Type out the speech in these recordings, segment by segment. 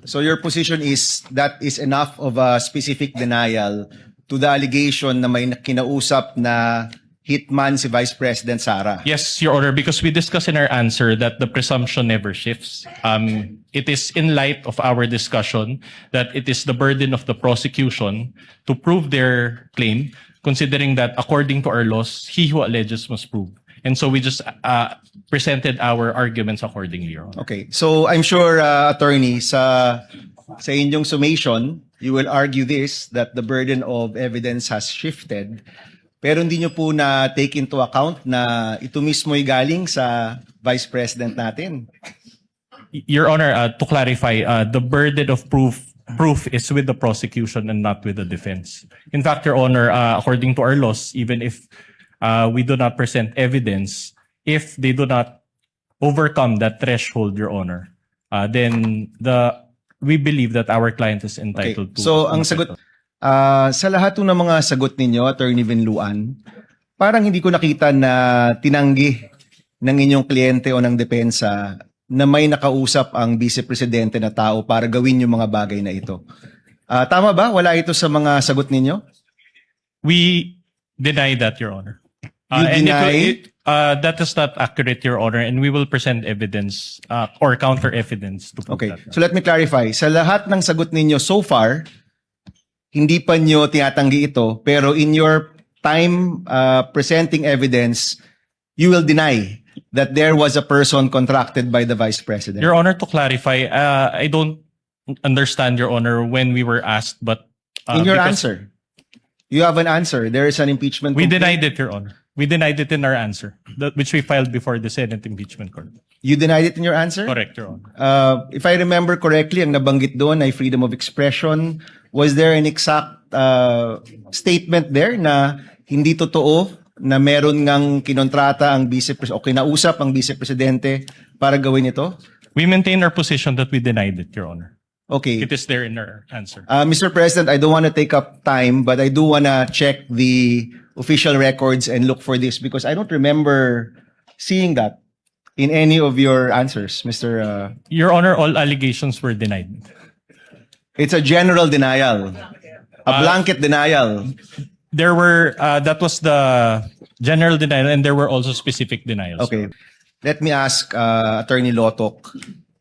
So your position is that is enough of a specific denial to the allegation na may kinausap na hitman si Vice President Sara? Yes, Your Honor, because we discussed in our answer that the presumption never shifts. It is in light of our discussion that it is the burden of the prosecution to prove their claim, considering that according to our laws, he who alleges must prove. And so we just presented our arguments accordingly, Your Honor. Okay. So I'm sure, attorney, sa inyong summation, you will argue this, that the burden of evidence has shifted. Pero hindi nyo po na take into account na ito mismo'y galing sa Vice President natin. Your Honor, to clarify, the burden of proof is with the prosecution and not with the defense. In fact, Your Honor, according to our laws, even if we do not present evidence, if they do not overcome that threshold, Your Honor, then we believe that our client is entitled to. So ang sagot, sa lahat ng mga sagot ninyo, Attorney Venluan, parang hindi ko nakita na tinanggi ng inyong kliyente o ng depensa na may nakausap ang Vice Presidente na tao para gawin yung mga bagay na ito. Tama ba? Wala ito sa mga sagot ninyo? We deny that, Your Honor. You deny? That is not accurate, Your Honor, and we will present evidence or counter evidence to prove Okay. that. So let me clarify. Sa lahat ng sagot ninyo so far, hindi pa nyo tinatanggi ito, pero in your time presenting evidence, you will deny that there was a person contracted by the Vice President. Your Honor, to clarify, I don't understand, Your Honor, when we were asked, but In your because answer, you have an answer. There is an impeachment we complaint. denied it, Your Honor. We denied it in our answer, which we filed before the Senate Impeachment Court. You denied it in your answer? Correct, Your Honor. If I remember correctly, ang nabanggit doon ay freedom of expression. Was there an exact statement there na hindi totoo na meron ngang kinontrata ang o kinausap ang Vice Presidente para gawin ito? We maintain our position that we denied it, Your Honor. Okay. It is there in our answer. Mr. President, I don't want to take up time, but I do want to check the official records and look for this because I don't remember seeing that in any of your answers, Mr. Your Honor, all allegations were denied. It's a general denial, a blanket denial. There were, that was the general denial, and there were also specific denials. Okay. Let me ask Attorney Lotok.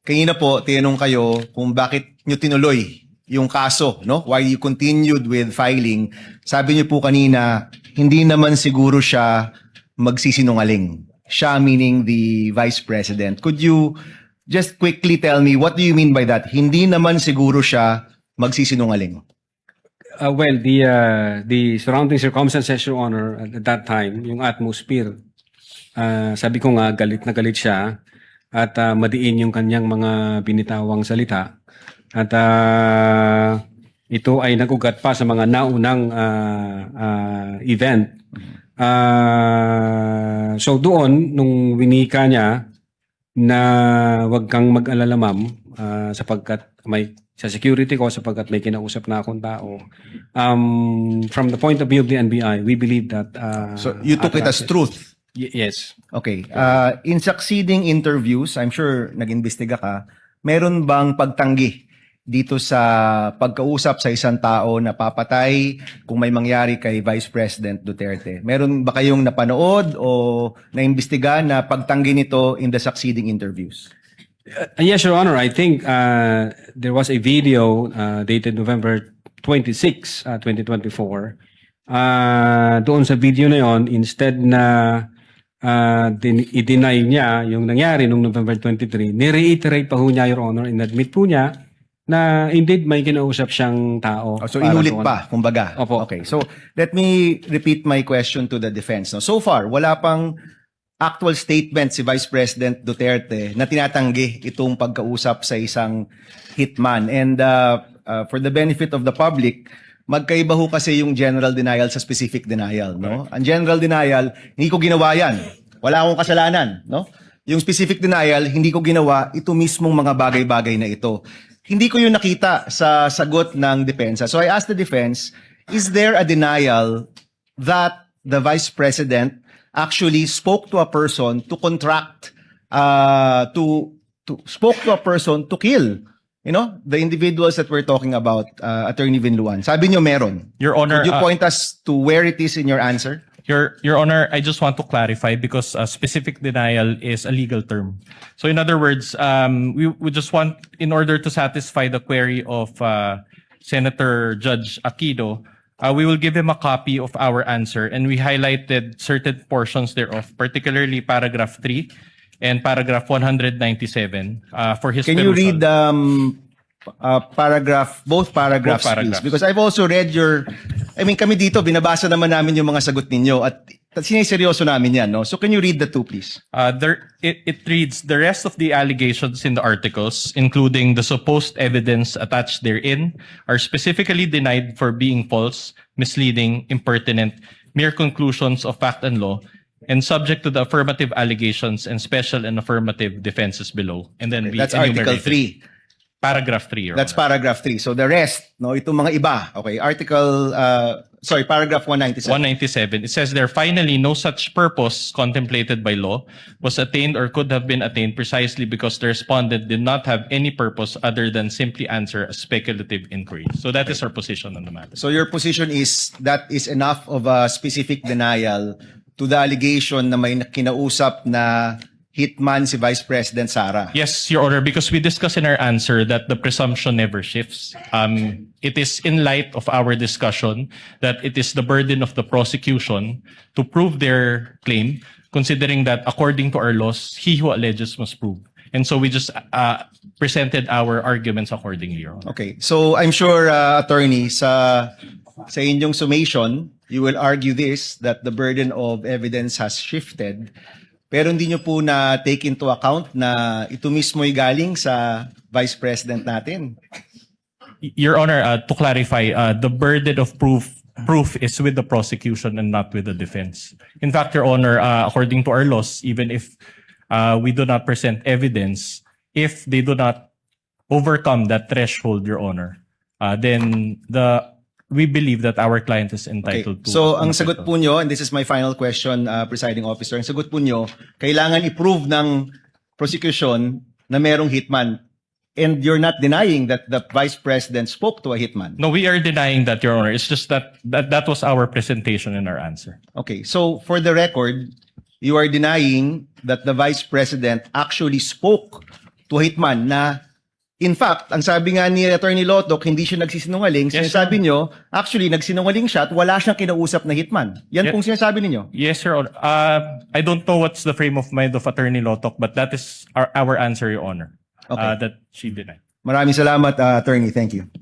Kanina po, tinanong kayo kung bakit nyo tinuloy yung kaso, no? Why you continued with filing. Sabi nyo po kanina, hindi naman siguro siya magsisinungaling. Siya meaning the Vice President. Could you just quickly tell me, what do you mean by that? Hindi naman siguro siya magsisinungaling. Well, the surrounding circumstances, Your Honor, at that time, yung atmosphere, sabi ko nga, galit na galit siya at madiin yung kanyang mga binitawang salita. At ito ay nagugat pa sa mga naunang event. So doon, nung winika niya na wag kang mag-alala ma'am, sapagkat may sa security ko, sapagkat may kinausap na akong tao. From the point of view of the NBI, we believe that... So you took it as truth? Yes. Okay. In succeeding interviews, I'm sure nag-imbestiga ka, meron bang pagtanggi dito sa pagkausap sa isang tao na papatay kung may mangyari kay Vice President Duterte? Meron ba kayong napanood o naimbestiga na pagtanggi nito in the succeeding interviews? Yes, Your Honor. I think there was a video dated November 26, 2024. Doon sa video na yon, instead na i-deny niya yung nangyari noong November 23, ni-reiterate pa ho niya, Your Honor, in-admit po niya na indeed may kinausap siyang tao. So inulit pa, kumbaga. Opo. Okay. So let me repeat my question to the defense. No, so far, wala pang actual statement si Vice President Duterte na tinatanggi itong pagkausap sa isang hitman. And for the benefit of the public, magkaiba ho kasi yung general denial sa specific denial, no? Ang general denial, hindi ko ginawa yan. Wala akong kasalanan, no? Yung specific denial, hindi ko ginawa ito mismong mga bagay-bagay na ito. Hindi ko yun nakita sa sagot ng depensa. So I asked the defense, is there a denial that the Vice President actually spoke to a person to contract, spoke to a person to kill the individuals that we're talking about, Attorney Vinluan? Sabi nyo meron. Your Honor, Could you point us to where it is in your answer? Your Honor, I just want to clarify because specific denial is a legal term. So in other words, we just want, in order to satisfy the query of Senator Judge Aquino, we will give him a copy of our answer, and we highlighted certain portions thereof, particularly paragraph 3 and paragraph 197 for his Can you perusal. read both paragraphs, Both please? paragraphs. Because I've also read kami dito, binabasa naman namin yung mga sagot ninyo at siniseryoso namin yan, no? So can you read the two, please? It reads, the rest of the allegations in the articles, including the supposed evidence attached therein, are specifically denied for being false, misleading, impertinent, mere conclusions of fact and law, and subject to the affirmative allegations and special and affirmative defenses below. And then we That's Article enumerated. 3. Paragraph 3, Your That's Honor. paragraph 3. So the rest, no, itong mga iba. Okay, paragraph 197. 197. It says there, finally, no such purpose contemplated by law was attained or could have been attained precisely because the respondent did not have any purpose other than simply answer a speculative inquiry. So that is our position on the matter. So your position is that is enough of a specific denial to the allegation na may kinausap na hitman si Vice President Sara. Yes, Your Honor, because we discussed in our answer that the presumption never shifts. It is in light of our discussion that it is the burden of the prosecution to prove their claim, considering that according to our laws, he who alleges must prove. And so we just presented our arguments accordingly, Your Honor. Okay. So I'm sure, attorney, sa inyong summation, you will argue this, that the burden of evidence has shifted. Pero hindi nyo po na take into account na ito mismo'y galing sa Vice President natin. Your Honor, to clarify, the burden of proof is with the prosecution and not with the defense. In fact, Your Honor, according to our laws, even if we do not present evidence, if they do not overcome that threshold, Your Honor, then we believe that our client is Okay. entitled to. So ang sagot po nyo, and this is my final question, presiding officer, ang sagot po nyo, kailangan i-prove ng prosecution na merong hitman. And you're not denying that the Vice President spoke to a hitman. No, we are denying that, Your Honor. It's just that was our presentation in our answer. Okay. So for the record, you are denying that the Vice President actually spoke to a hitman na, in fact, ang sabi nga ni Attorney Lotoc, hindi siya nagsisinungaling. Yes, Sinasabi nyo, actually, nagsinungaling siya at wala siyang kinausap na hitman. Yan Yes. pong sinasabi ninyo. Yes, Your Honor. I don't know what's the frame of mind of Attorney Lotoc, but that is our answer, Your Honor. Okay. That she denied. Maraming salamat, Attorney. Thank you.